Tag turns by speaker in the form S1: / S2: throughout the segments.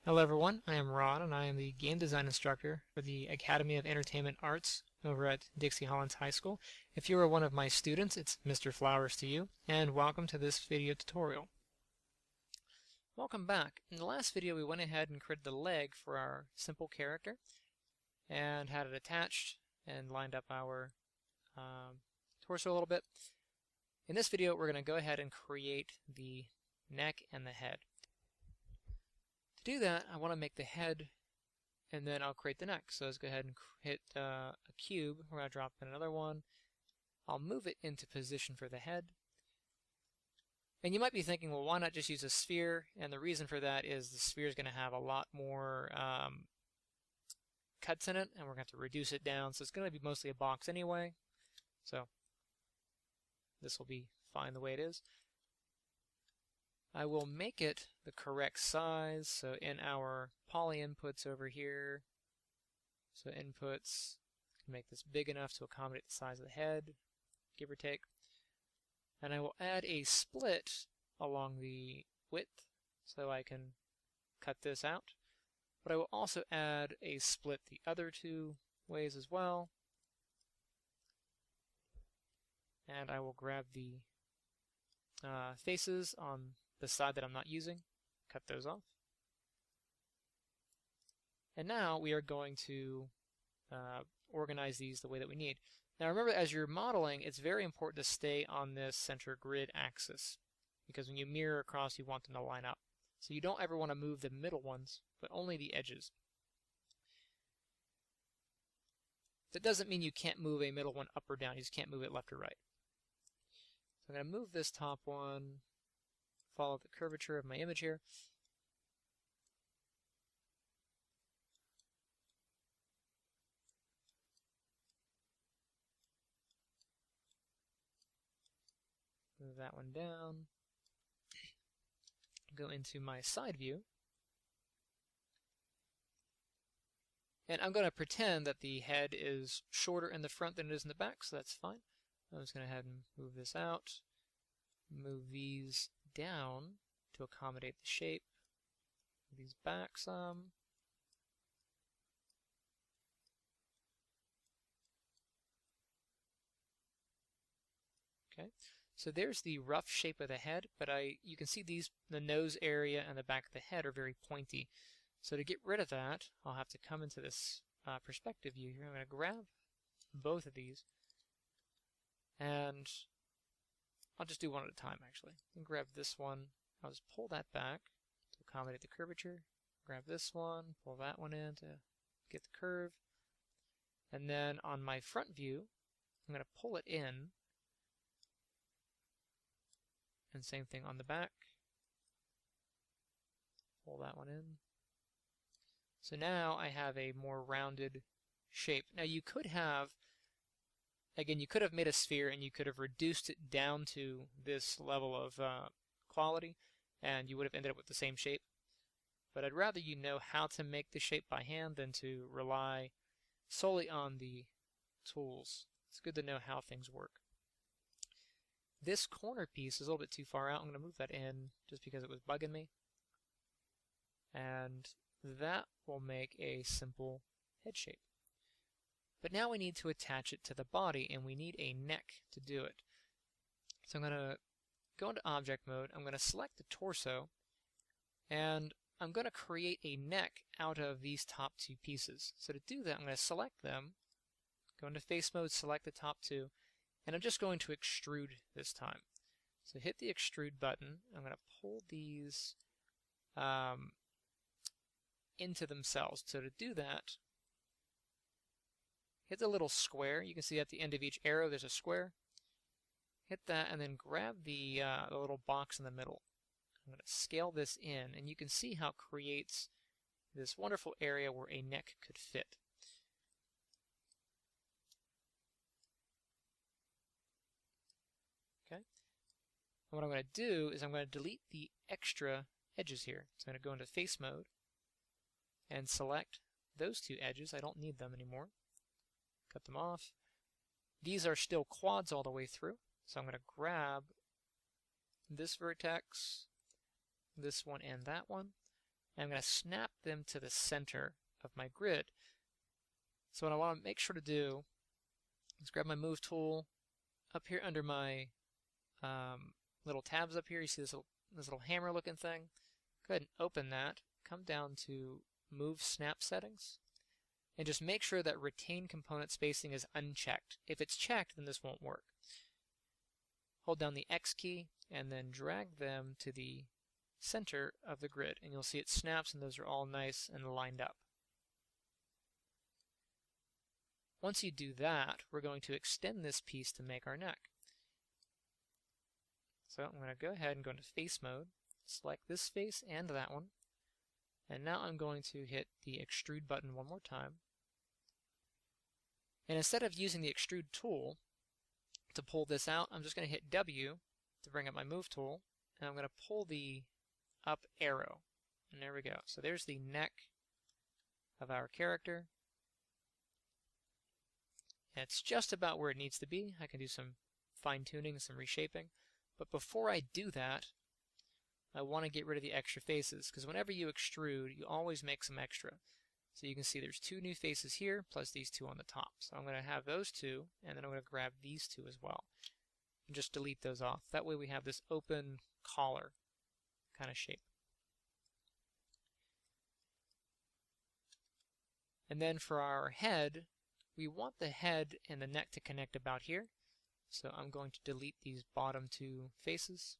S1: Hello everyone, I am Rod and I am the game design instructor for the Academy of Entertainment Arts over at Dixie Hollands High School. If you are one of my students, it's Mr. Flowers to you, and welcome to this video tutorial. Welcome back. In the last video we went ahead and created the leg for our simple character and had it attached and lined up our torso a little bit. In this video we're going to go ahead and create the neck and the head. To do that, I want to make the head and then I'll create the neck. So let's go ahead and hit a cube. We're going to drop in another one. I'll move it into position for the head. And you might be thinking, well, why not just use a sphere? And the reason for that is the sphere is going to have a lot more cuts in it, and we're going to have to reduce it down. So it's going to be mostly a box anyway. So this will be fine the way it is. I will make it the correct size, so in our poly inputs over here, so inputs, make this big enough to accommodate the size of the head, give or take. And I will add a split along the width, so I can cut this out. But I will also add a split the other two ways as well. And I will grab the faces on the side that I'm not using, cut those off. And now we are going to organize these the way that we need. Now remember, as you're modeling, it's very important to stay on this center grid axis, because when you mirror across you want them to line up. So you don't ever want to move the middle ones, but only the edges. That doesn't mean you can't move a middle one up or down, you just can't move it left or right. So I'm going to move this top one, follow the curvature of my image here. Move that one down. Go into my side view. And I'm going to pretend that the head is shorter in the front than it is in the back, so that's fine. I'm just going to go ahead and move this out. Move these down to accommodate the shape. Move these back some. Okay, so there's the rough shape of the head, but you can see the nose area and the back of the head are very pointy. So to get rid of that, I'll have to come into this perspective view here. I'm going to grab both of these, and I'll just do one at a time actually. And grab this one, I'll just pull that back to accommodate the curvature. Grab this one, pull that one in to get the curve. And then on my front view, I'm going to pull it in. And same thing on the back. Pull that one in. So now I have a more rounded shape. Now you could have, again, you could have made a sphere and you could have reduced it down to this level of quality and you would have ended up with the same shape. But I'd rather you know how to make the shape by hand than to rely solely on the tools. It's good to know how things work. This corner piece is a little bit too far out. I'm going to move that in just because it was bugging me. And that will make a simple head shape. But now we need to attach it to the body, and we need a neck to do it. So I'm going to go into object mode. I'm going to select the torso, and I'm going to create a neck out of these top two pieces. So to do that, I'm going to select them, go into face mode, select the top two, and I'm just going to extrude this time. So hit the extrude button. I'm going to pull these into themselves. So to do that, hit the little square. You can see at the end of each arrow there's a square. Hit that and then grab the little box in the middle. I'm going to scale this in, and you can see how it creates this wonderful area where a neck could fit. Okay. And what I'm going to do is I'm going to delete the extra edges here. So I'm going to go into face mode and select those two edges. I don't need them anymore. Cut them off. These are still quads all the way through. So I'm going to grab this vertex, this one, and that one. and I'm going to snap them to the center of my grid. So what I want to make sure to do is grab my move tool up here under my little tabs up here. You see this little hammer looking thing? Go ahead and open that. Come down to Move Snap Settings, and just make sure that Retain Component Spacing is unchecked. If it's checked, then this won't work. Hold down the X key and then drag them to the center of the grid, and you'll see it snaps, and those are all nice and lined up. Once you do that, we're going to extend this piece to make our neck. So I'm going to go ahead and go into face mode, select this face and that one, and now I'm going to hit the extrude button one more time. And instead of using the extrude tool to pull this out, I'm just going to hit W to bring up my move tool, and I'm going to pull the up arrow, and there we go. So there's the neck of our character. It's just about where it needs to be. I can do some fine-tuning, some reshaping. But before I do that, I want to get rid of the extra faces, because whenever you extrude, you always make some extra. So you can see there's 2 new faces here, plus these 2 on the top. So I'm going to have those 2, and then I'm going to grab these 2 as well. And just delete those off. That way we have this open collar kind of shape. And then for our head, we want the head and the neck to connect about here. So I'm going to delete these bottom 2 faces.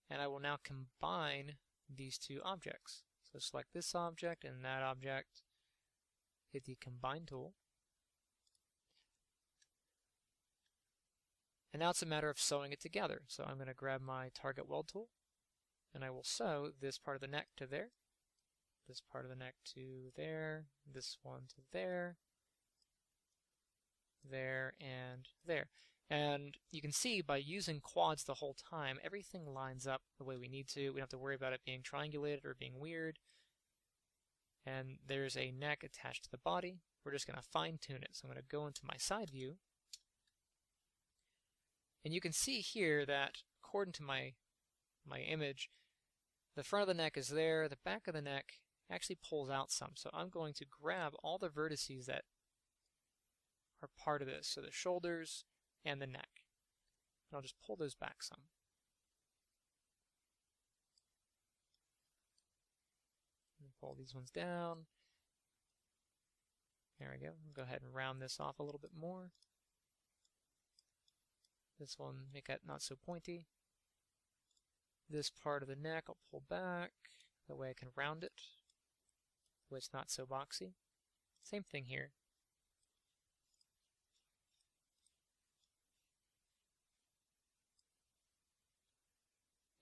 S1: And I will now combine these 2 objects. So select this object and that object, hit the Combine tool. And now it's a matter of sewing it together. So I'm going to grab my Target Weld tool, and I will sew this part of the neck to there, this part of the neck to there, this one to there, there, and there. And you can see by using quads the whole time, everything lines up the way we need to. We don't have to worry about it being triangulated or being weird. And there's a neck attached to the body. We're just going to fine tune it. So I'm going to go into my side view. And you can see here that according to my image, the front of the neck is there, the back of the neck actually pulls out some. So I'm going to grab all the vertices that are part of this. So the shoulders and the neck. And I'll just pull those back some. And pull these ones down. There we go. I'll go ahead and round this off a little bit more. This one, make it not so pointy. This part of the neck I'll pull back. That way I can round it. So it's not so boxy. Same thing here.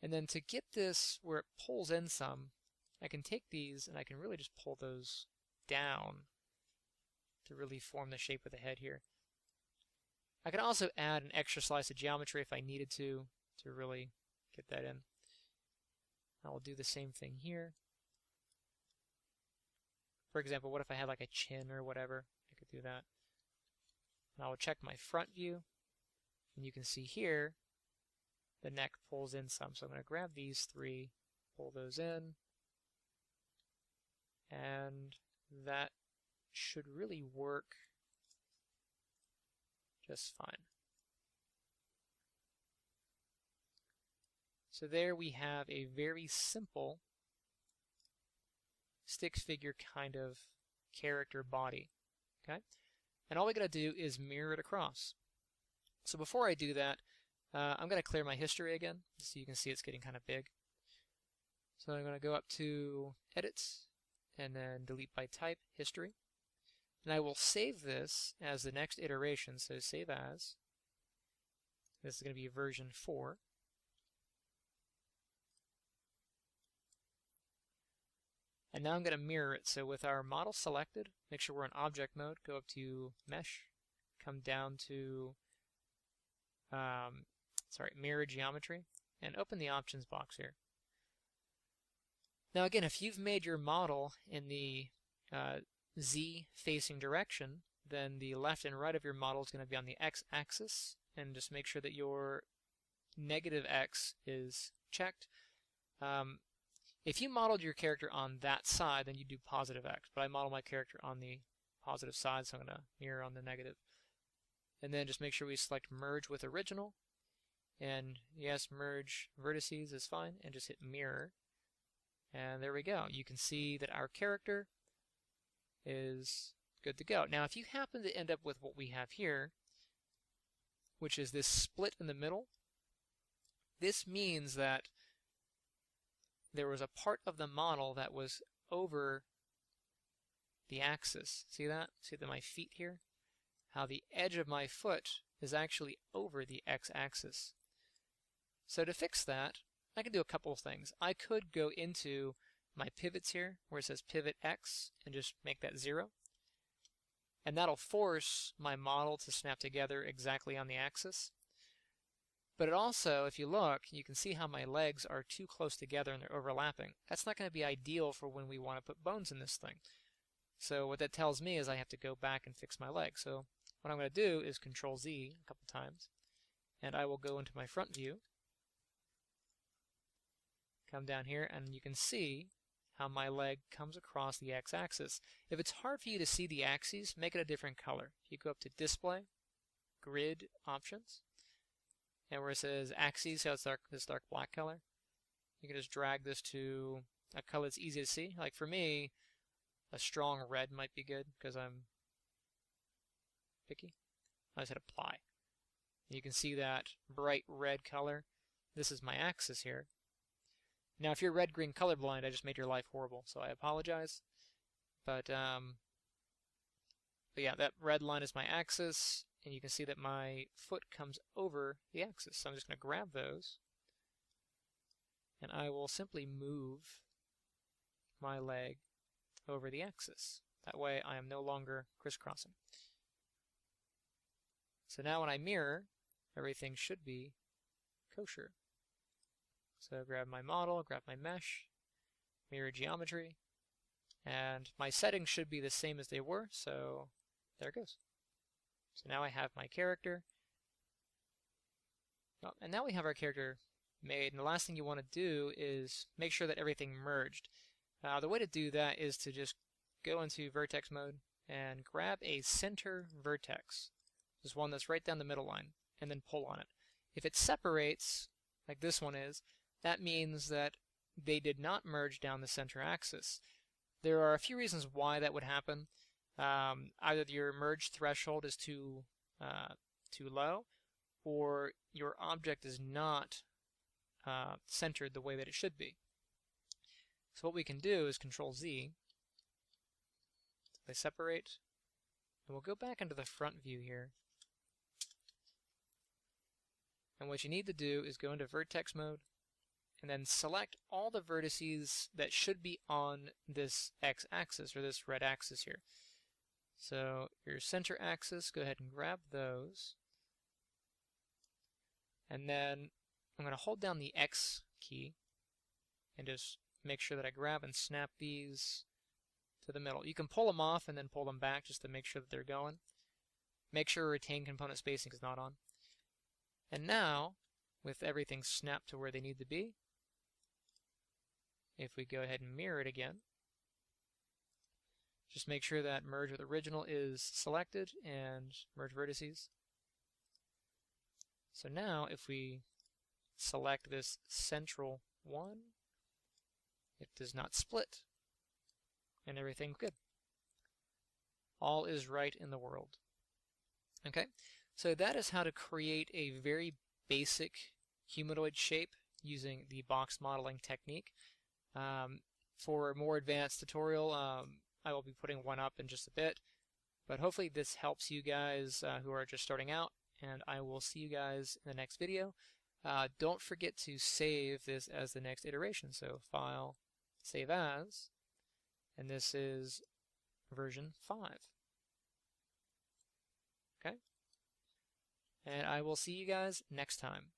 S1: And then to get this where it pulls in some, I can take these and I can really just pull those down to really form the shape of the head here. I can also add an extra slice of geometry if I needed to really get that in. I will do the same thing here. For example, what if I had like a chin or whatever? I could do that. And I will check my front view, and you can see here the neck pulls in some. So I'm going to grab these 3, pull those in, and that should really work just fine. So there we have a very simple stick figure kind of character body. Okay? And all we got to do is mirror it across. So before I do that, I'm going to clear my history again, so you can see it's getting kind of big. So I'm going to go up to Edit, and then Delete by Type, History. And I will save this as the next iteration, so Save As. This is going to be version 4. And now I'm going to mirror it. So with our model selected, make sure we're in Object Mode, go up to Mesh, come down to Mirror Geometry, and open the Options box here. Now again, if you've made your model in the Z facing direction, then the left and right of your model is going to be on the X-axis, and just make sure that your negative X is checked. If you modeled your character on that side, then you do positive X, but I model my character on the positive side, so I'm going to mirror on the negative. And then just make sure we select merge with original, and yes, merge vertices is fine, and just hit mirror. And there we go. You can see that our character is good to go. Now, if you happen to end up with what we have here, which is this split in the middle, this means that there was a part of the model that was over the axis. See that? See my feet here? How the edge of my foot is actually over the x-axis. So to fix that, I can do a couple of things. I could go into my pivots here, where it says pivot x, and just make that 0. And that'll force my model to snap together exactly on the axis. But it also, if you look, you can see how my legs are too close together and they're overlapping. That's not going to be ideal for when we want to put bones in this thing. So what that tells me is I have to go back and fix my legs. So what I'm going to do is Control Z a couple times, and I will go into my front view, come down here, and you can see how my leg comes across the x-axis. If it's hard for you to see the axes, make it a different color. You go up to Display, Grid Options, and where it says axes, so it's this dark black color, you can just drag this to a color that's easy to see. Like for me, a strong red might be good because I'm picky. I just hit Apply. You can see that bright red color. This is my axis here. Now, if you're red-green colorblind, I just made your life horrible, so I apologize. But yeah, that red line is my axis, and you can see that my foot comes over the axis. So I'm just going to grab those, and I will simply move my leg over the axis. That way I am no longer crisscrossing. So now when I mirror, everything should be kosher. So grab my model, grab my mesh, mirror geometry, and my settings should be the same as they were, so there it goes. So now I have my character. Oh, and now we have our character made, and the last thing you want to do is make sure that everything merged. The way to do that is to just go into vertex mode and grab a center vertex, just one that's right down the middle line, and then pull on it. If it separates, like this one is, that means that they did not merge down the center axis. There are a few reasons why that would happen. Either your merge threshold is too low, or your object is not centered the way that it should be. So what we can do is Control Z. They separate, and we'll go back into the front view here. And what you need to do is go into vertex mode, and then select all the vertices that should be on this x-axis, or this red axis here. So your center axis, go ahead and grab those. And then I'm going to hold down the X key and just make sure that I grab and snap these to the middle. You can pull them off and then pull them back just to make sure that they're going. Make sure retain component spacing is not on. And now, with everything snapped to where they need to be, if we go ahead and mirror it again, just make sure that merge with original is selected and merge vertices. So now if we select this central one, it does not split, and everything's good. All is right in the world. Okay, so that is how to create a very basic humanoid shape using the box modeling technique. For a more advanced tutorial, I will be putting one up in just a bit, but hopefully this helps you guys who are just starting out, and I will see you guys in the next video. Don't forget to save this as the next iteration, so File, Save As, and this is version 5. Okay? And I will see you guys next time.